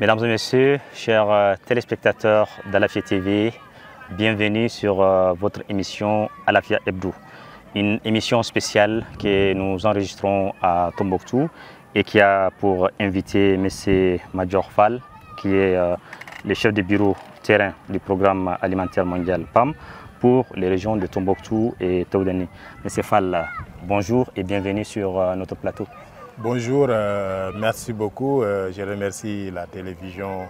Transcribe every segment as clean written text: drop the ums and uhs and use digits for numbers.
Mesdames et messieurs, chers téléspectateurs d'Alafia TV, bienvenue sur votre émission Alafia Hebdo. Une émission spéciale que nous enregistrons à Tombouctou et qui a pour invité M. Major Fall, qui est le chef de bureau terrain du programme alimentaire mondial PAM pour les régions de Tombouctou et Taoudani. M. Fall, bonjour et bienvenue sur notre plateau. Bonjour, merci beaucoup. Je remercie la télévision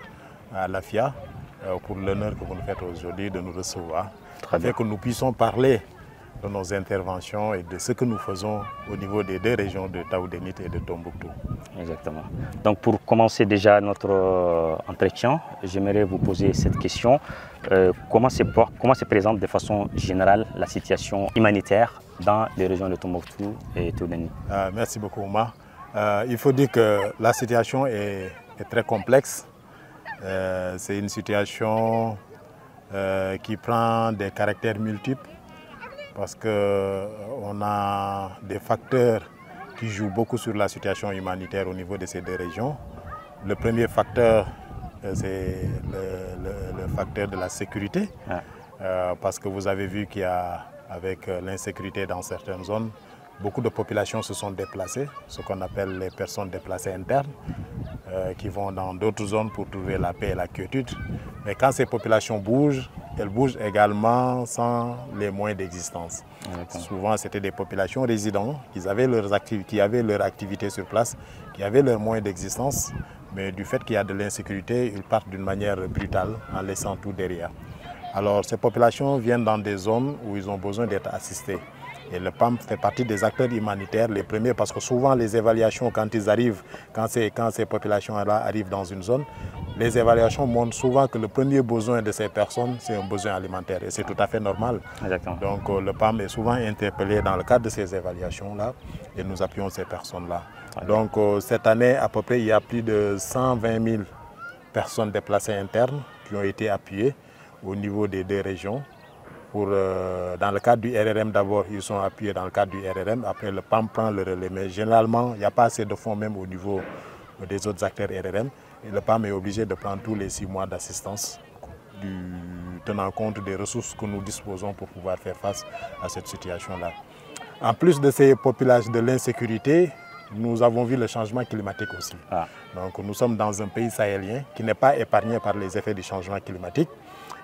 Alafia pour l'honneur que vous nous faites aujourd'hui de nous recevoir, afin que nous puissions parler de nos interventions et de ce que nous faisons au niveau des deux régions de Taoudani et de Tombouctou. Exactement. Donc pour commencer déjà notre entretien, j'aimerais vous poser cette question. Comment se présente de façon générale la situation humanitaire dans les régions de Tombouctou et Taoudani? Merci beaucoup, Oumar. Il faut dire que la situation est très complexe. C'est une situation qui prend des caractères multiples parce qu'on a des facteurs qui jouent beaucoup sur la situation humanitaire au niveau de ces deux régions. Le premier facteur, c'est le facteur de la sécurité, parce que vous avez vu qu'il y a, avec l'insécurité dans certaines zones, beaucoup de populations se sont déplacées, ce qu'on appelle les personnes déplacées internes, qui vont dans d'autres zones pour trouver la paix et la quiétude. Mais quand ces populations bougent, elles bougent également sans les moyens d'existence. Souvent, c'était des populations résidentes qui avaient leur activité sur place, qui avaient leurs moyens d'existence, mais du fait qu'il y a de l'insécurité, ils partent d'une manière brutale en laissant tout derrière. Alors, ces populations viennent dans des zones où ils ont besoin d'être assistés. Et le PAM fait partie des acteurs humanitaires, les premiers, parce que souvent les évaluations, quand ils arrivent, quand ces populations-là arrivent dans une zone, les évaluations montrent souvent que le premier besoin de ces personnes, c'est un besoin alimentaire. Et c'est tout à fait normal. Exactement. Donc le PAM est souvent interpellé dans le cadre de ces évaluations-là et nous appuyons ces personnes-là. Donc cette année, à peu près, il y a plus de 120 000 personnes déplacées internes qui ont été appuyées au niveau des deux régions. Dans le cadre du RRM d'abord, ils sont appuyés dans le cadre du RRM, après le PAM prend le relais. Mais généralement, il n'y a pas assez de fonds même au niveau des autres acteurs RRM. Et le PAM est obligé de prendre tous les 6 mois d'assistance, tenant compte des ressources que nous disposons pour pouvoir faire face à cette situation-là. En plus de ces populations de l'insécurité, nous avons vu le changement climatique aussi. Donc nous sommes dans un pays sahélien qui n'est pas épargné par les effets du changement climatique.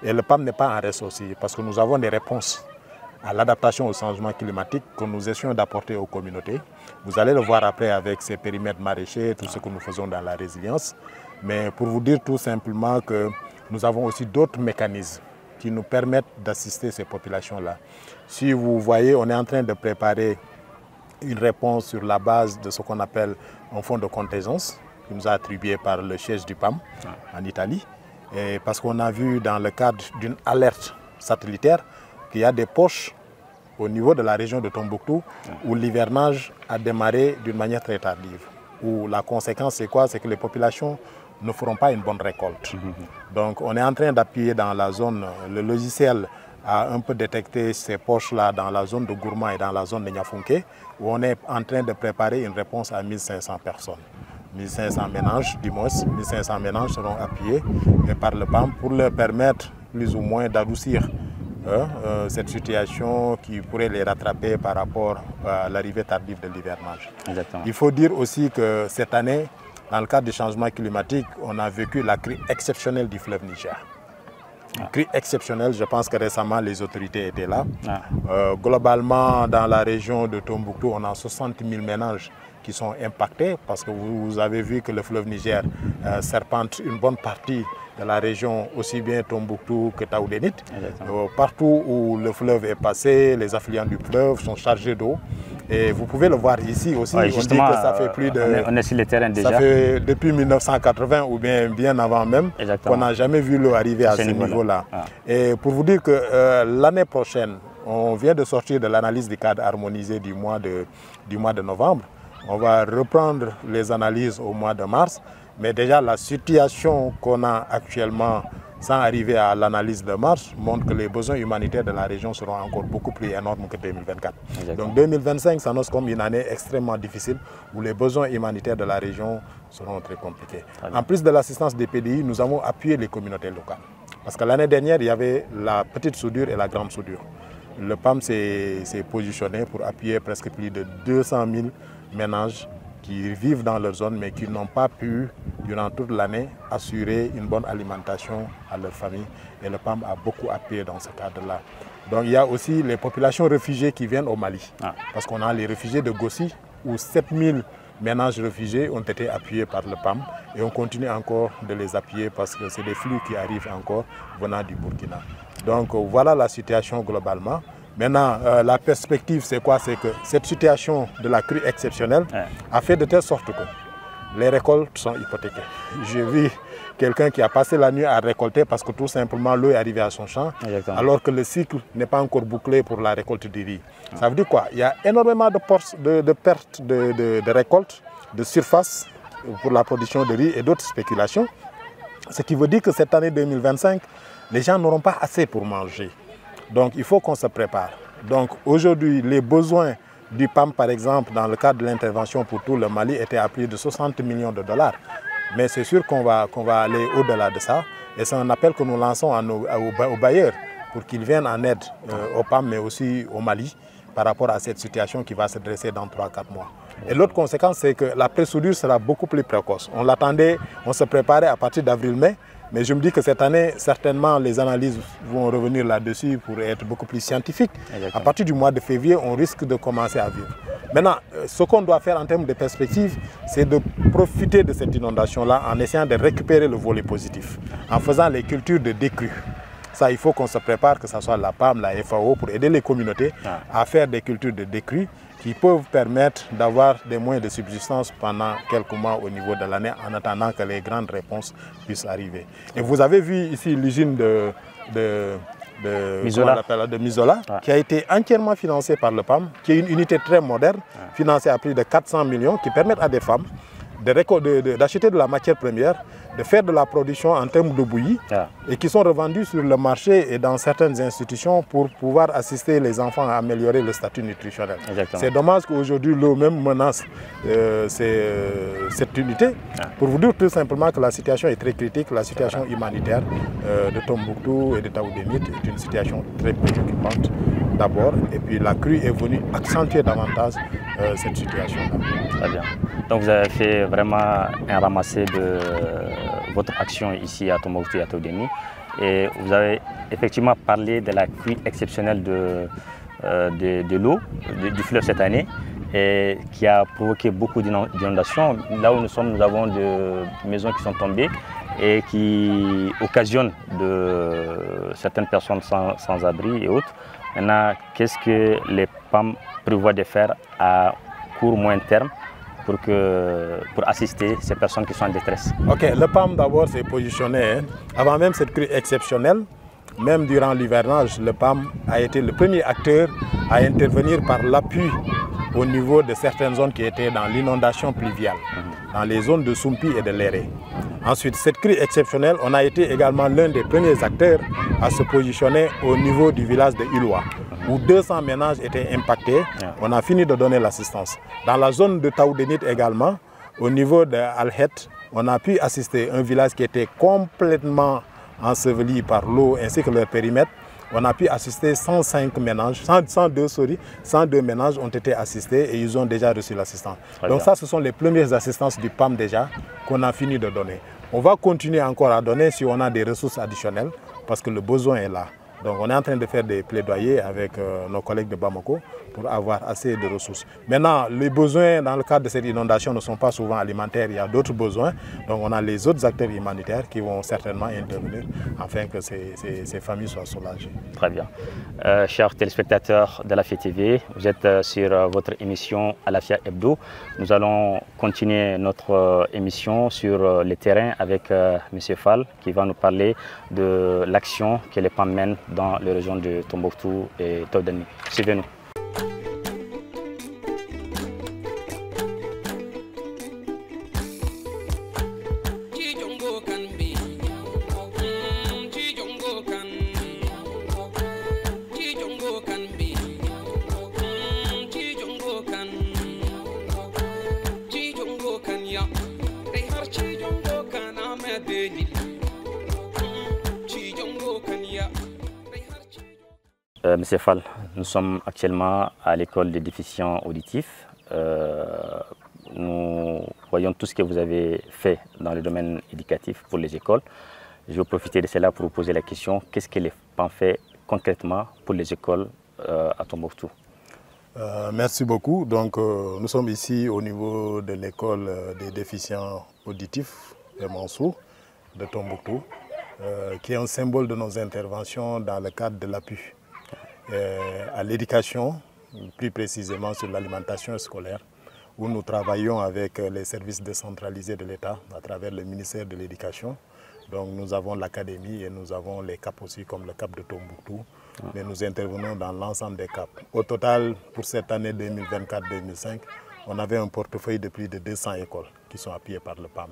Et le PAM n'est pas en reste aussi, parce que nous avons des réponses à l'adaptation au changement climatique que nous essayons d'apporter aux communautés. Vous allez le voir après avec ces périmètres maraîchers, tout ce que nous faisons dans la résilience. Mais pour vous dire tout simplement que nous avons aussi d'autres mécanismes qui nous permettent d'assister ces populations-là. Si vous voyez, on est en train de préparer une réponse sur la base de ce qu'on appelle un fonds de contingence qui nous a attribué par le siège du PAM en Italie. Et parce qu'on a vu dans le cadre d'une alerte satellitaire qu'il y a des poches au niveau de la région de Tombouctou où l'hivernage a démarré d'une manière très tardive. Où la conséquence c'est quoi? C'est que les populations ne feront pas une bonne récolte. Donc on est en train d'appuyer dans la zone, le logiciel a un peu détecté ces poches-là dans la zone de Gourma et dans la zone de Niafunké, où on est en train de préparer une réponse à 1500 personnes. 1500 ménages, du moins, 1500 ménages seront appuyés par le PAM pour leur permettre plus ou moins d'adoucir cette situation qui pourrait les rattraper par rapport à l'arrivée tardive de l'hivernage. Il faut dire aussi que cette année, dans le cadre du changement climatique, on a vécu la crue exceptionnelle du fleuve Niger. Une crue exceptionnelle, je pense que récemment les autorités étaient là. Globalement, dans la région de Tombouctou, on a 60 000 ménages qui sont impactés parce que vous avez vu que le fleuve Niger serpente une bonne partie de la région, aussi bien Tombouctou que Taoudani. Partout où le fleuve est passé, les affluents du fleuve sont chargés d'eau. Et vous pouvez le voir ici aussi, on dit que ça fait plus de... On est sur le terrain déjà. Ça fait depuis 1980 ou bien avant même qu'on n'a jamais vu l'eau arriver à ce niveau-là. Et pour vous dire que l'année prochaine, on vient de sortir de l'analyse du cadre harmonisé du mois de novembre. On va reprendre les analyses au mois de mars. Mais déjà la situation qu'on a actuellement sans arriver à l'analyse de marche, montre que les besoins humanitaires de la région seront encore beaucoup plus énormes que 2024. Exactement. Donc 2025 s'annonce comme une année extrêmement difficile où les besoins humanitaires de la région seront très compliqués. En plus de l'assistance des PDI, nous avons appuyé les communautés locales. Parce que l'année dernière, il y avait la petite soudure et la grande soudure. Le PAM s'est positionné pour appuyer presque plus de 200 000 ménages qui vivent dans leur zone mais qui n'ont pas pu, durant toute l'année, assurer une bonne alimentation à leur famille. Et le PAM a beaucoup appuyé dans ce cadre-là. Donc il y a aussi les populations réfugiées qui viennent au Mali. Parce qu'on a les réfugiés de Gossi, où 7000 ménages réfugiés ont été appuyés par le PAM. Et on continue encore de les appuyer parce que c'est des flux qui arrivent encore venant du Burkina. Donc voilà la situation globalement. Maintenant, la perspective, c'est quoi? C'est que cette situation de la crue exceptionnelle a fait de telle sorte que les récoltes sont hypothéquées. J'ai vu quelqu'un qui a passé la nuit à récolter parce que tout simplement l'eau est arrivée à son champ, alors que le cycle n'est pas encore bouclé pour la récolte du riz. Ça veut dire quoi? Il y a énormément de pertes de récoltes, de surface pour la production de riz et d'autres spéculations. Ce qui veut dire que cette année 2025, les gens n'auront pas assez pour manger. Donc il faut qu'on se prépare. Donc aujourd'hui, les besoins du PAM, par exemple, dans le cadre de l'intervention pour tout le Mali, étaient à plus de 60 millions de dollars. Mais c'est sûr qu'on va aller au-delà de ça. Et c'est un appel que nous lançons aux bailleurs pour qu'ils viennent en aide au PAM, mais aussi au Mali, par rapport à cette situation qui va se dresser dans 3-4 mois. Et l'autre conséquence, c'est que la pré-soudure sera beaucoup plus précoce. On l'attendait, on se préparait à partir d'avril-mai. Mais je me dis que cette année, certainement, les analyses vont revenir là-dessus pour être beaucoup plus scientifiques. À partir du mois de février, on risque de commencer à vivre. Maintenant, ce qu'on doit faire en termes de perspective, c'est de profiter de cette inondation-là en essayant de récupérer le volet positif, en faisant les cultures de décrue. Ça, il faut qu'on se prépare, que ce soit la PAM, la FAO, pour aider les communautés à faire des cultures de décrue qui peuvent permettre d'avoir des moyens de subsistance pendant quelques mois au niveau de l'année en attendant que les grandes réponses puissent arriver. Et vous avez vu ici l'usine de Mizola, qui a été entièrement financée par le PAM, qui est une unité très moderne, financée à plus de 400 millions, qui permettent à des femmes d'acheter de la matière première, de faire de la production en termes de bouillie et qui sont revendus sur le marché et dans certaines institutions pour pouvoir assister les enfants à améliorer le statut nutritionnel. C'est dommage qu'aujourd'hui l'eau même menace cette unité. Pour vous dire tout simplement que la situation est très critique, la situation humanitaire de Tombouctou et de Taoudémite est une situation très préoccupante d'abord, et puis la crue est venue accentuer davantage cette situation-là. Très bien. Donc vous avez fait vraiment un ramassé de votre action ici à Tombouctou et à Taoudémite, et vous avez effectivement parlé de la crue exceptionnelle de l'eau du fleuve cette année, et qui a provoqué beaucoup d'inondations. Là où nous sommes, nous avons des maisons qui sont tombées et qui occasionnent de certaines personnes sans abri et autres. Maintenant, qu'est-ce que les PAM prévoient de faire à court moyen terme pour assister ces personnes qui sont en détresse? Ok, le PAM d'abord s'est positionné, avant même cette crue exceptionnelle, même durant l'hivernage, le PAM a été le premier acteur à intervenir par l'appui au niveau de certaines zones qui étaient dans l'inondation pluviale, dans les zones de Soumpi et de Léré. Ensuite, cette crue exceptionnelle, on a été également l'un des premiers acteurs à se positionner au niveau du village de Uloa, où 200 ménages étaient impactés. On a fini de donner l'assistance. Dans la zone de Taoudémite également, au niveau de Al-Het, on a pu assister un village qui était complètement enseveli par l'eau ainsi que leur périmètre. On a pu assister 102 ménages ont été assistés et ils ont déjà reçu l'assistance. Donc ça, ce sont les premières assistances du PAM déjà qu'on a fini de donner. On va continuer encore à donner si on a des ressources additionnelles parce que le besoin est là. Donc on est en train de faire des plaidoyers avec nos collègues de Bamako pour avoir assez de ressources. Maintenant, les besoins dans le cadre de cette inondation ne sont pas souvent alimentaires, il y a d'autres besoins. Donc on a les autres acteurs humanitaires qui vont certainement intervenir afin que ces familles soient soulagées. Très bien. Chers téléspectateurs d'Alafia TV, vous êtes sur votre émission Alafia Hebdo. Nous allons continuer notre émission sur le terrain avec M. Fall qui va nous parler de l'action que les PAM mènent dans les régions de Tombouctou et Taoudémite. Suivez-nous. Monsieur Fall, nous sommes actuellement à l'école des déficients auditifs. Nous voyons tout ce que vous avez fait dans le domaine éducatif pour les écoles. Je vais profiter de cela pour vous poser la question, qu'est-ce que les PAM fait concrètement pour les écoles à Tombouctou? Merci beaucoup. Donc, nous sommes ici au niveau de l'école des déficients auditifs de Mansour, de Tombouctou, qui est un symbole de nos interventions dans le cadre de l'appui à l'éducation, plus précisément sur l'alimentation scolaire, où nous travaillons avec les services décentralisés de l'État à travers le ministère de l'Éducation. Donc nous avons l'académie et nous avons les CAP aussi, comme le CAP de Tombouctou, mais nous intervenons dans l'ensemble des CAP. Au total, pour cette année 2024-2005, on avait un portefeuille de plus de 200 écoles qui sont appuyées par le PAM.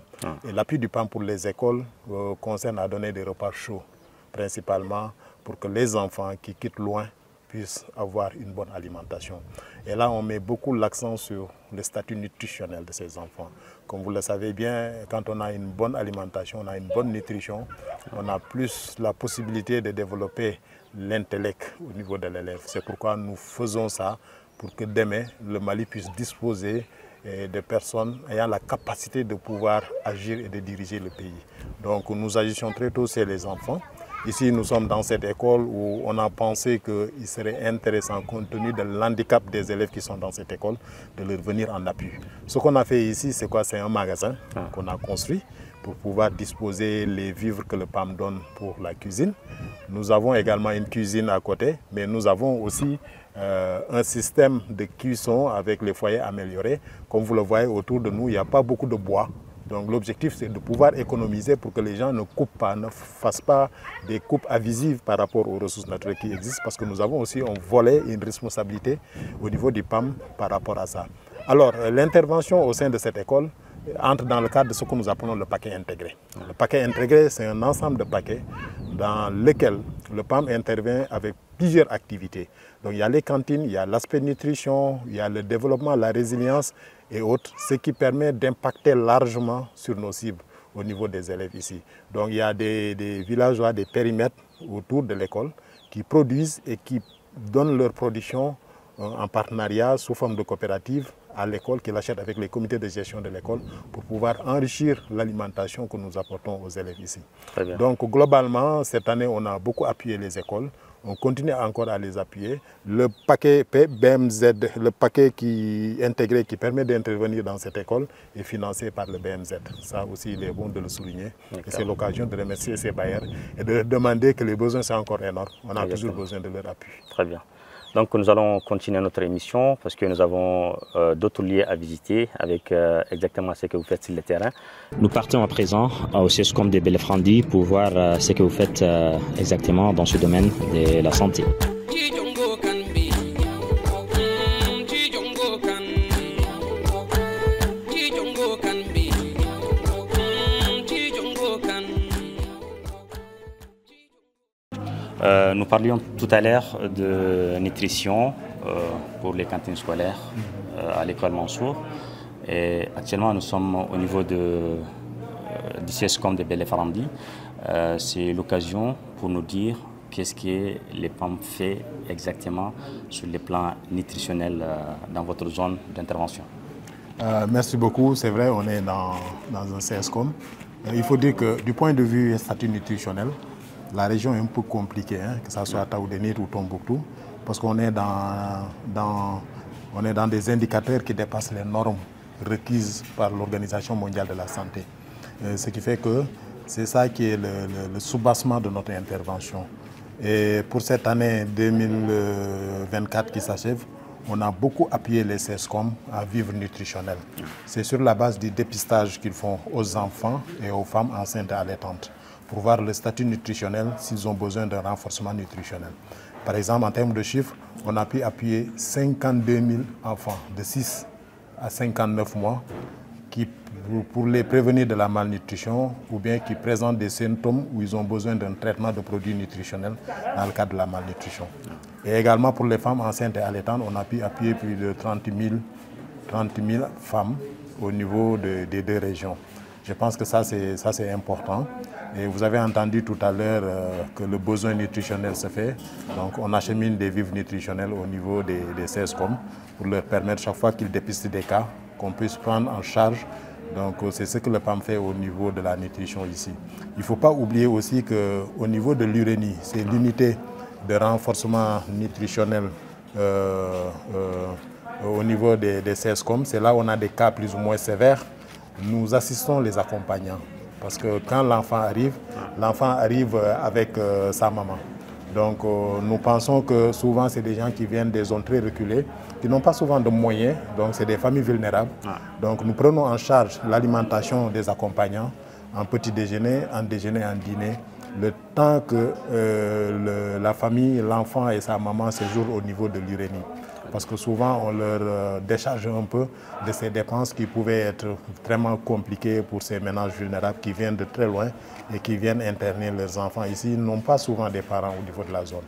Et l'appui du PAM pour les écoles concerne à donner des repas chauds, principalement pour que les enfants qui quittent loin puissent avoir une bonne alimentation. Et là, on met beaucoup l'accent sur le statut nutritionnel de ces enfants. Comme vous le savez bien, quand on a une bonne alimentation, on a une bonne nutrition, on a plus la possibilité de développer l'intellect au niveau de l'élève. C'est pourquoi nous faisons ça, pour que demain, le Mali puisse disposer de personnes ayant la capacité de pouvoir agir et de diriger le pays. Donc nous agissons très tôt chez les enfants. Ici, nous sommes dans cette école où on a pensé qu'il serait intéressant, compte tenu de l'handicap des élèves qui sont dans cette école, de leur venir en appui. Ce qu'on a fait ici, c'est quoi? C'est un magasin qu'on a construit pour pouvoir disposer les vivres que le PAM donne pour la cuisine. Nous avons également une cuisine à côté, mais nous avons aussi un système de cuisson avec les foyers améliorés. Comme vous le voyez autour de nous, il n'y a pas beaucoup de bois. Donc l'objectif, c'est de pouvoir économiser pour que les gens ne coupent pas, ne fassent pas des coupes avisives par rapport aux ressources naturelles qui existent, parce que nous avons aussi un volet et une responsabilité au niveau du PAM par rapport à ça. Alors, l'intervention au sein de cette école entre dans le cadre de ce que nous appelons le paquet intégré. Le paquet intégré, c'est un ensemble de paquets dans lesquels le PAM intervient avec plusieurs activités. Donc il y a les cantines, il y a l'aspect nutrition, il y a le développement, la résilience et autres, ce qui permet d'impacter largement sur nos cibles au niveau des élèves ici. Donc il y a des villageois, des périmètres autour de l'école qui produisent et qui donnent leur production en partenariat sous forme de coopérative à l'école, qui l'achètent avec les comités de gestion de l'école pour pouvoir enrichir l'alimentation que nous apportons aux élèves ici. Donc globalement, cette année, on a beaucoup appuyé les écoles. On continue encore à les appuyer. Le paquet BMZ, le paquet intégré qui permet d'intervenir dans cette école est financé par le BMZ. Ça aussi, il est bon de le souligner. Et c'est l'occasion de remercier ces bailleurs et de leur demander que les besoins sont encore énormes. On a toujours besoin de leur appui. Très bien. Donc nous allons continuer notre émission parce que nous avons d'autres lieux à visiter avec exactement ce que vous faites sur le terrain. Nous partons à présent au CESCOM de Belefrandi pour voir ce que vous faites exactement dans ce domaine de la santé. Nous parlions tout à l'heure de nutrition pour les cantines scolaires à l'école Mansour. Et actuellement, nous sommes au niveau du CESCOM de Belefrandi. C'est l'occasion pour nous dire qu'est-ce que les PAM fait exactement sur le plan nutritionnel dans votre zone d'intervention. Merci beaucoup. C'est vrai, on est dans un CESCOM. Il faut dire que du point de vue statut nutritionnel, la région est un peu compliquée, que ce soit Taoudénit ou Tombouctou, parce qu'on est dans des indicateurs qui dépassent les normes requises par l'Organisation mondiale de la santé. Ce qui fait que c'est ça qui est le soubassement de notre intervention. Et pour cette année 2024 qui s'achève, on a beaucoup appuyé les CESCOM à vivre nutritionnel. C'est sur la base du dépistage qu'ils font aux enfants et aux femmes enceintes et allaitantes, pour voir le statut nutritionnel s'ils ont besoin d'un renforcement nutritionnel. Par exemple, en termes de chiffres, on a pu appuyer 52 000 enfants de 6 à 59 mois qui, pour les prévenir de la malnutrition ou bien qui présentent des symptômes où ils ont besoin d'un traitement de produits nutritionnels dans le cadre de la malnutrition. Et également pour les femmes enceintes et allaitantes, on a pu appuyer plus de 30 000 femmes au niveau des deux régions. Je pense que ça c'est important. Et vous avez entendu tout à l'heure que le besoin nutritionnel se fait. Donc on achemine des vivres nutritionnels au niveau des CESCOM pour leur permettre chaque fois qu'ils dépistent des cas, qu'on puisse prendre en charge. Donc c'est ce que le PAM fait au niveau de la nutrition ici. Il ne faut pas oublier aussi qu'au niveau de l'URENI, c'est l'unité de renforcement nutritionnel au niveau des CESCOM. C'est là où on a des cas plus ou moins sévères. Nous assistons les accompagnants. Parce que quand l'enfant arrive avec sa maman. Donc nous pensons que souvent c'est des gens qui viennent des zones très reculées, qui n'ont pas souvent de moyens, donc c'est des familles vulnérables. Donc nous prenons en charge l'alimentation des accompagnants en petit déjeuner, en déjeuner, en dîner, le temps que la famille, l'enfant et sa maman séjournent au niveau de l'URENI. Parce que souvent on leur décharge un peu de ces dépenses qui pouvaient être vraiment compliquées pour ces ménages vulnérables qui viennent de très loin et qui viennent interner leurs enfants ici. Ils n'ont pas souvent des parents au niveau de la zone.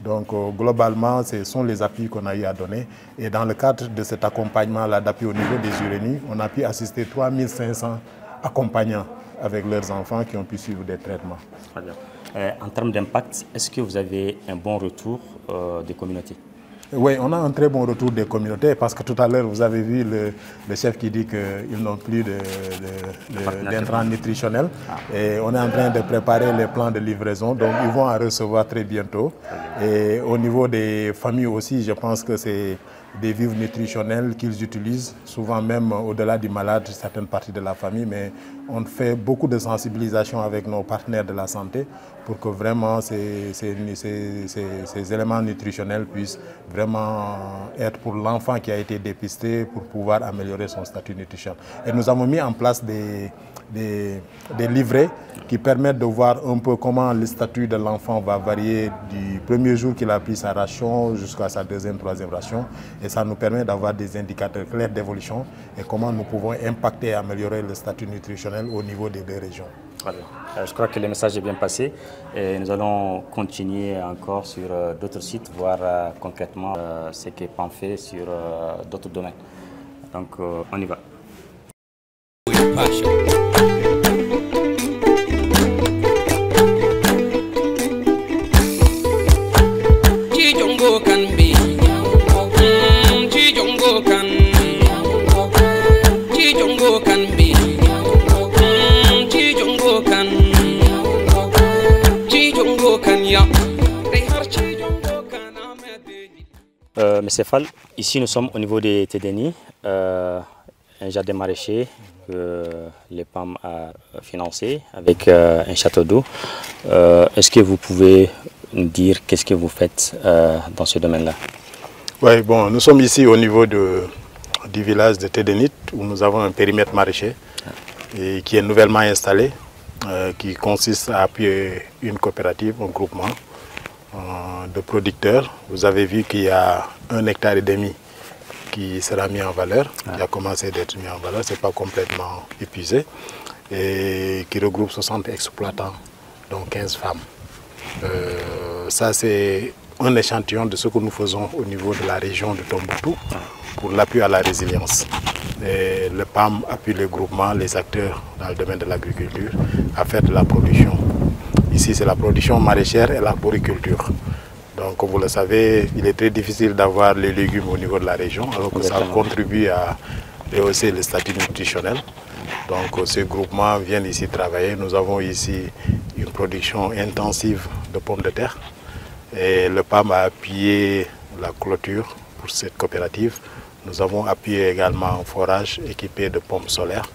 Donc globalement, ce sont les appuis qu'on a eu à donner. Et dans le cadre de cet accompagnement-là d'appui au niveau des URENI, on a pu assister 3500 accompagnants avec leurs enfants qui ont pu suivre des traitements. Très bien. En termes d'impact, est-ce que vous avez un bon retour des communautés? Oui, on a un très bon retour des communautés parce que tout à l'heure, vous avez vu le chef qui dit qu'ils n'ont plus d'intrants nutritionnels. Et on est en train de préparer les plans de livraison, donc ils vont en recevoir très bientôt. Et au niveau des familles aussi, je pense que c'est des vivres nutritionnels qu'ils utilisent, souvent même au-delà du malade, certaines parties de la famille, mais on fait beaucoup de sensibilisation avec nos partenaires de la santé pour que vraiment ces éléments nutritionnels puissent vraiment être pour l'enfant qui a été dépisté pour pouvoir améliorer son statut nutritionnel. Et nous avons mis en place des livrets qui permettent de voir un peu comment le statut de l'enfant va varier du premier jour qu'il a pris sa ration jusqu'à sa deuxième, troisième ration. Et ça nous permet d'avoir des indicateurs clairs d'évolution et comment nous pouvons impacter et améliorer le statut nutritionnel au niveau des deux régions. Je crois que le message est bien passé et nous allons continuer encore sur d'autres sites, voir concrètement ce que PAM fait sur d'autres domaines. Donc on y va. Monsieur Fall, ici nous sommes au niveau des Tédéni, un jardin maraîcher que les PAM a financé avec un château d'eau. Est-ce que vous pouvez nous dire qu'est-ce que vous faites dans ce domaine-là? Oui, bon, nous sommes ici au niveau du village de Tédénit où nous avons un périmètre maraîcher et qui est nouvellement installé, qui consiste à appuyer une coopérative, un groupement de producteurs. Vous avez vu qu'il y a 1,5 hectare qui sera mis en valeur, qui a commencé d'être mis en valeur, ce n'est pas complètement épuisé, et qui regroupe 60 exploitants, dont 15 femmes. Ça c'est un échantillon de ce que nous faisons au niveau de la région de Tombouctou pour l'appui à la résilience. Et le PAM appuie le groupement, les acteurs dans le domaine de l'agriculture à faire de la production. Ici, c'est la production maraîchère et l'arboriculture. Donc, comme vous le savez, il est très difficile d'avoir les légumes au niveau de la région, alors que ça contribue à rehausser le statut nutritionnel. Donc, ces groupements viennent ici travailler. Nous avons ici une production intensive de pommes de terre. Et le PAM a appuyé la clôture pour cette coopérative. Nous avons appuyé également un forage équipé de pompes solaires.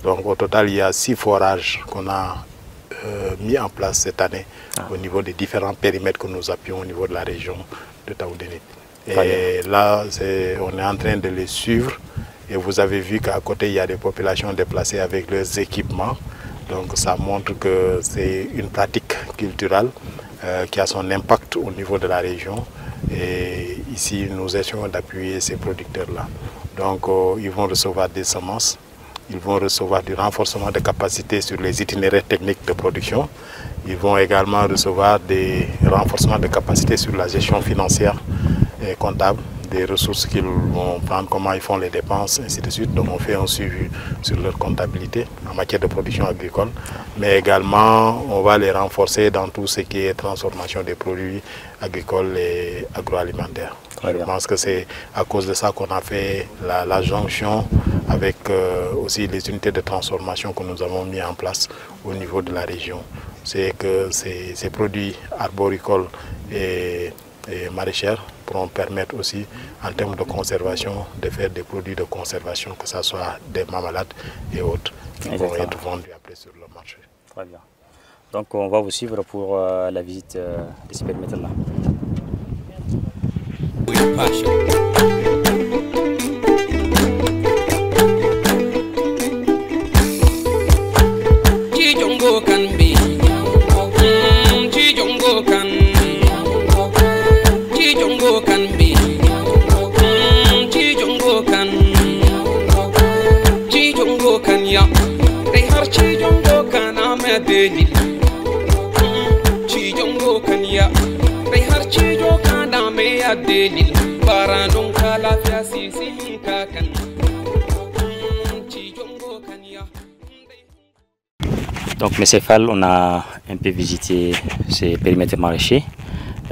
Donc, au total, il y a 6 forages qu'on a mis en place cette année au niveau des différents périmètres que nous appuyons au niveau de la région de Taoudénit. Et là, on est en train de les suivre et vous avez vu qu'à côté, il y a des populations déplacées avec leurs équipements. Donc ça montre que c'est une pratique culturelle qui a son impact au niveau de la région. Et ici, nous essayons d'appuyer ces producteurs-là. Donc ils vont recevoir des semences. Ils vont recevoir du renforcement de capacités sur les itinéraires techniques de production. Ils vont également recevoir des renforcements de capacités sur la gestion financière et comptable des ressources qu'ils vont prendre, comment ils font les dépenses, ainsi de suite. Donc on fait un suivi sur leur comptabilité en matière de production agricole. Mais également, on va les renforcer dans tout ce qui est transformation des produits agricoles et agroalimentaires. Je pense que c'est à cause de ça qu'on a fait la jonction avec aussi les unités de transformation que nous avons mis en place au niveau de la région. C'est que ces produits arboricoles et maraîchers pourront permettre aussi, en termes de conservation, de faire des produits de conservation, que ce soit des marmelades et autres, qui vont être vendus après sur le marché. Très bien. Donc on va vous suivre pour la visite de ces périmètres-là. Donc, M. Fall, on a un peu visité ces périmètres maraîchers.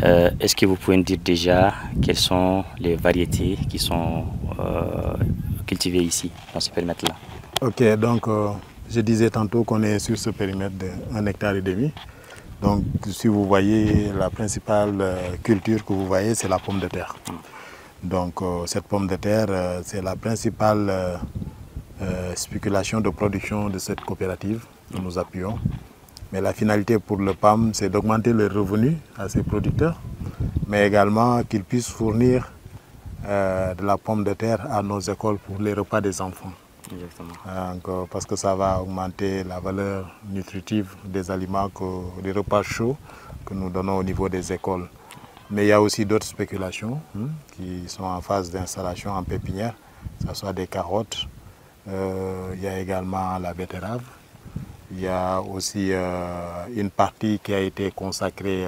Est-ce que vous pouvez nous dire déjà quelles sont les variétés qui sont cultivées ici, dans ce périmètre-là? Ok, donc je disais tantôt qu'on est sur ce périmètre de 1,5 hectare. Donc si vous voyez, la principale culture que vous voyez, c'est la pomme de terre. Donc cette pomme de terre, c'est la principale spéculation de production de cette coopérative que nous appuyons. Mais la finalité pour le PAM, c'est d'augmenter les revenus à ces producteurs, mais également qu'ils puissent fournir de la pomme de terre à nos écoles pour les repas des enfants. Exactement. Parce que ça va augmenter la valeur nutritive des aliments, des repas chauds que nous donnons au niveau des écoles. Mais il y a aussi d'autres spéculations qui sont en phase d'installation en pépinière, que ce soit des carottes, il y a également la betterave. Il y a aussi une partie qui a été consacrée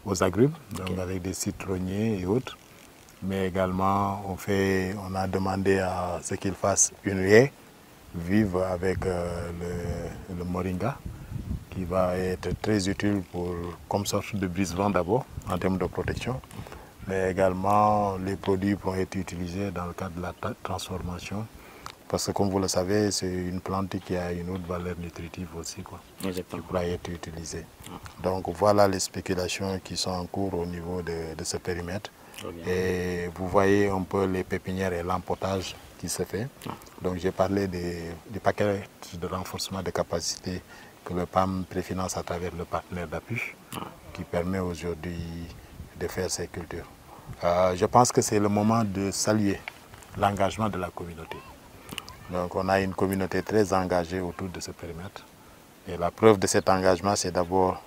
aux agrumes, donc avec des citronniers et autres. Mais également, on a demandé à ce qu'ils fassent une haie vive avec le moringa, qui va être très utile comme sorte de brise-vent d'abord, en termes de protection. Mais également, les produits vont être utilisés dans le cadre de la transformation. Parce que comme vous le savez, c'est une plante qui a une autre valeur nutritive aussi, qui pourra être utilisée. Donc voilà les spéculations qui sont en cours au niveau de ce périmètre. Et vous voyez un peu les pépinières et l'empotage qui se fait. Donc j'ai parlé des paquets de renforcement de capacité que le PAM préfinance à travers le partenaire d'appui, qui permet aujourd'hui de faire ces cultures. Je pense que c'est le moment de saluer l'engagement de la communauté. Donc on a une communauté très engagée autour de ce périmètre. Et la preuve de cet engagement, c'est d'abord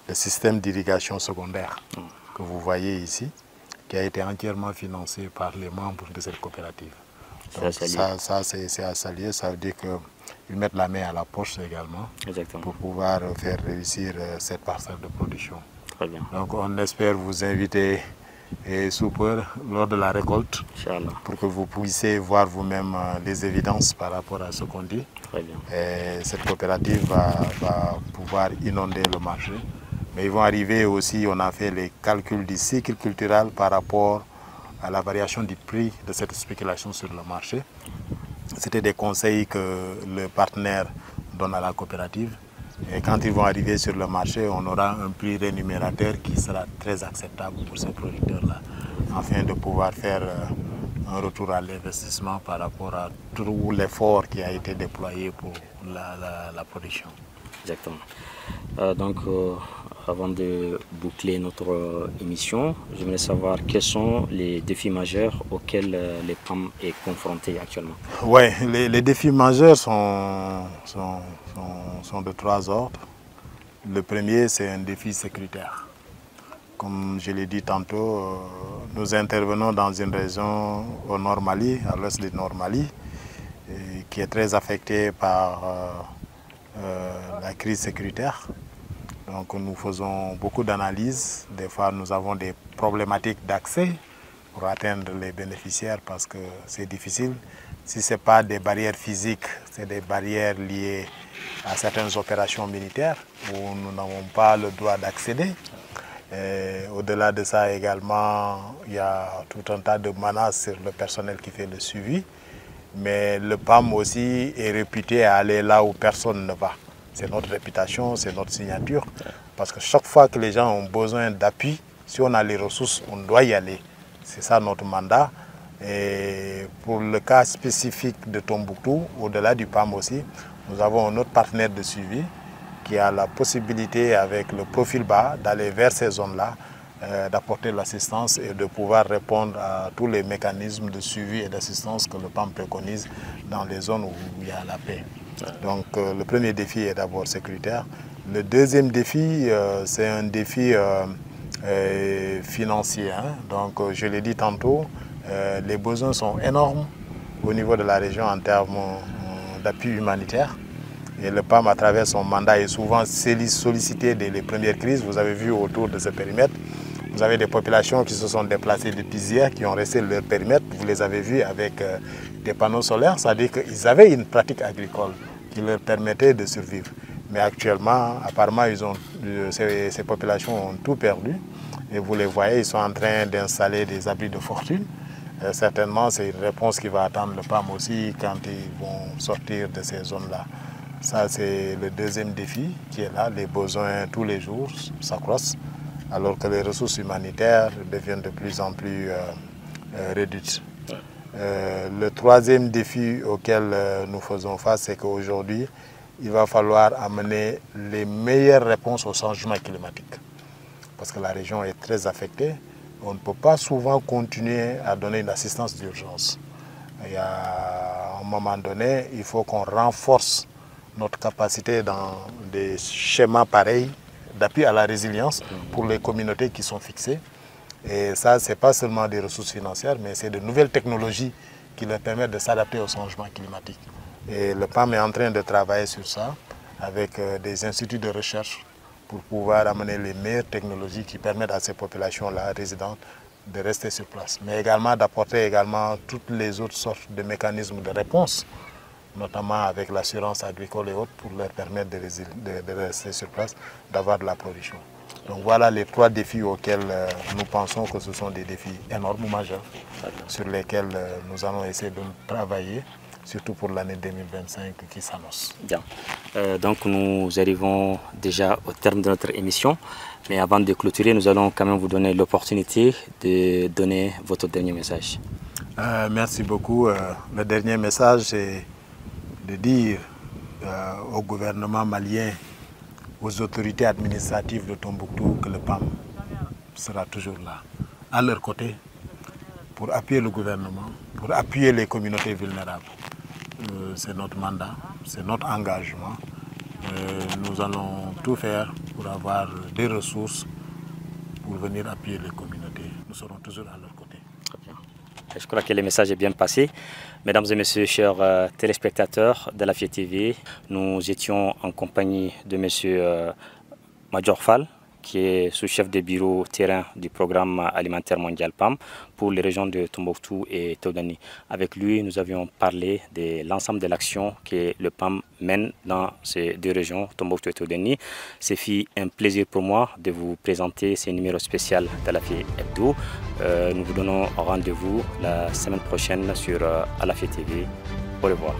le système d'irrigation secondaire que vous voyez ici, qui a été entièrement financé par les membres de cette coopérative. Donc ça c'est à saluer, ça veut dire qu'ils mettent la main à la poche également. Exactement. Pour pouvoir faire réussir cette parcelle de production. Très bien. Donc on espère vous inviter sous peu lors de la récolte, pour que vous puissiez voir vous-même les évidences par rapport à ce qu'on dit. Très bien. Et cette coopérative va pouvoir inonder le marché. Mais ils vont arriver aussi, on a fait les calculs du cycle culturel par rapport à la variation du prix de cette spéculation sur le marché. C'était des conseils que le partenaire donne à la coopérative. Et quand ils vont arriver sur le marché, on aura un prix rémunérateur qui sera très acceptable pour ces producteurs-là, afin de pouvoir faire un retour à l'investissement par rapport à tout l'effort qui a été déployé pour la production. Exactement. Donc, avant de boucler notre émission, j'aimerais savoir quels sont les défis majeurs auxquels les PAM est confronté actuellement. Oui, les défis majeurs sont de 3 ordres. Le premier, c'est un défi sécuritaire. Comme je l'ai dit tantôt, nous intervenons dans une région au Nord Mali, à l'ouest du Nord Mali, qui est très affectée par la crise sécuritaire. Donc nous faisons beaucoup d'analyses. Des fois, nous avons des problématiques d'accès pour atteindre les bénéficiaires parce que c'est difficile. Si ce n'est pas des barrières physiques, c'est des barrières liées à certaines opérations militaires où nous n'avons pas le droit d'accéder. Au-delà de ça également, il y a tout un tas de menaces sur le personnel qui fait le suivi. Mais le PAM aussi est réputé à aller là où personne ne va. C'est notre réputation, c'est notre signature. Parce que chaque fois que les gens ont besoin d'appui, si on a les ressources, on doit y aller. C'est ça notre mandat. Et pour le cas spécifique de Tombouctou, au-delà du PAM aussi, nous avons un autre partenaire de suivi qui a la possibilité, avec le profil bas, d'aller vers ces zones-là, d'apporter l'assistance et de pouvoir répondre à tous les mécanismes de suivi et d'assistance que le PAM préconise dans les zones où il y a la paix. Donc le premier défi est d'abord sécuritaire. Le deuxième défi, c'est un défi financier. Donc je l'ai dit tantôt, les besoins sont énormes au niveau de la région en termes d'appui humanitaire. Et le PAM, à travers son mandat, est souvent sollicité dès les premières crises. Vous avez vu autour de ce périmètre, vous avez des populations qui se sont déplacées depuis hier, qui ont resté leur périmètre. Vous les avez vus avec des panneaux solaires, c'est-à-dire qu'ils avaient une pratique agricole qui leur permettait de survivre. Mais actuellement, apparemment, ces populations ont tout perdu. Et vous les voyez, ils sont en train d'installer des abris de fortune. Certainement, c'est une réponse qui va attendre le PAM aussi quand ils vont sortir de ces zones-là. Ça, c'est le deuxième défi qui est là. Les besoins tous les jours s'accroissent, alors que les ressources humanitaires deviennent de plus en plus réduites. Le troisième défi auquel nous faisons face, c'est qu'aujourd'hui, il va falloir amener les meilleures réponses au changement climatique. Parce que la région est très affectée. On ne peut pas souvent continuer à donner une assistance d'urgence. À un moment donné, il faut qu'on renforce notre capacité dans des schémas pareils d'appui à la résilience pour les communautés qui sont fixées. Et ça, ce n'est pas seulement des ressources financières, mais c'est de nouvelles technologies qui leur permettent de s'adapter au changement climatique. Et le PAM est en train de travailler sur ça avec des instituts de recherche pour pouvoir amener les meilleures technologies qui permettent à ces populations-là résidentes de rester sur place. Mais également d'apporter également toutes les autres sortes de mécanismes de réponse, notamment avec l'assurance agricole et autres, pour leur permettre de rester sur place, d'avoir de la production. Donc voilà les trois défis auxquels nous pensons que ce sont des défis énormes, majeurs, sur lesquels nous allons essayer de travailler, surtout pour l'année 2025 qui s'annonce. Bien. Donc nous arrivons déjà au terme de notre émission, mais avant de clôturer, nous allons quand même vous donner l'opportunité de donner votre dernier message. Merci beaucoup. Le dernier message, c'est de dire au gouvernement malien, aux autorités administratives de Tombouctou que le PAM sera toujours là, à leur côté, pour appuyer le gouvernement, pour appuyer les communautés vulnérables. C'est notre mandat, c'est notre engagement. Nous allons tout faire pour avoir des ressources pour venir appuyer les communautés. Nous serons toujours à leur côté. Très bien. Je crois que le message est bien passé. Mesdames et messieurs, chers téléspectateurs d'Alafia TV, nous étions en compagnie de M. Major Fall, qui est sous-chef de bureau terrain du programme alimentaire mondial PAM pour les régions de Tombouctou et Todani. Avec lui, nous avions parlé de l'ensemble de l'action que le PAM mène dans ces deux régions, Tombouctou et Todani. C'est un plaisir pour moi de vous présenter ce numéro spécial d'Alafia Hebdo. Nous vous donnons rendez-vous la semaine prochaine sur Alafia TV. Au revoir.